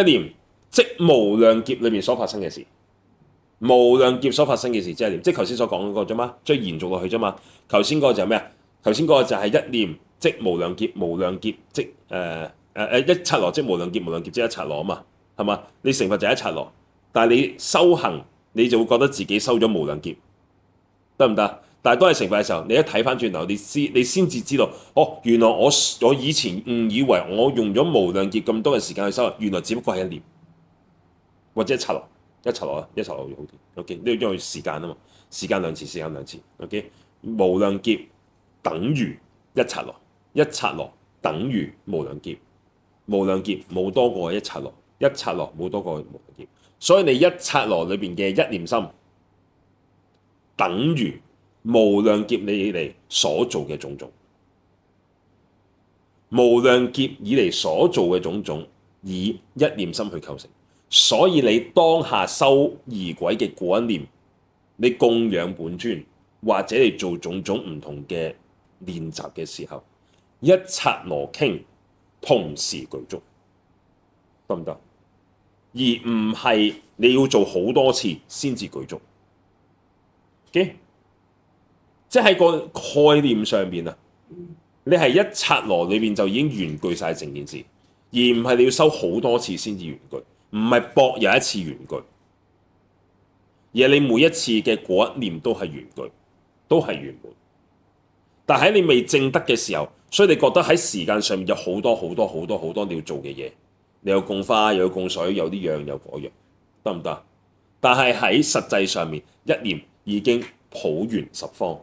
一念即無量劫裏面所發生嘅事，無量劫所發生嘅事即係一念，即係頭先所講嗰個啫嘛，再延續落去啫嘛。頭先嗰個就係咩啊？頭先嗰個就係一念即無量劫，無量劫即一剎那即無量劫，無量劫即一剎那啊嘛，係嘛？你成佛就係一剎那，但係你修行你就會覺得自己收咗無量劫，得唔得？但係當你成佛嘅時候，你一睇翻轉頭，你先至知道，哦，原來我以前誤以為我用咗無量劫咁多嘅時間去修，原來只不過係一念或者一剎那，一剎那啦，一剎那會好啲。OK，呢個因為時間啊嘛，時間兩次，時間兩次。OK，無量劫等於一剎那，一剎那等於無量劫，無量劫冇多過一剎那，一剎那冇多過無量劫，所以你一剎那裏邊嘅一念心等於無量劫你以嚟所做嘅種種，無量劫以嚟所做嘅種種以一念心去構成，所以你當下修儀軌嘅嗰一念，你供養本尊或者你做種種唔同嘅練習嘅時候，一剎那頃同時具足，得唔得？而唔係你要做好多次先至具足。Okay？即係個概念上邊啊，你係一剎那裏邊就已經圓具晒成件事，而唔係你要修好多次先至圓具，唔係博有一次圓具，而係你每一次嘅嗰一念都係圓具，都係圓滿。但喺你未證得嘅時候，所以你覺得喺時間上面有好多好多好多好多你要做嘅嘢，你有供花，又有供水，有啲樣有嗰樣，得唔得？但係喺實際上面，一念已經普圓十方。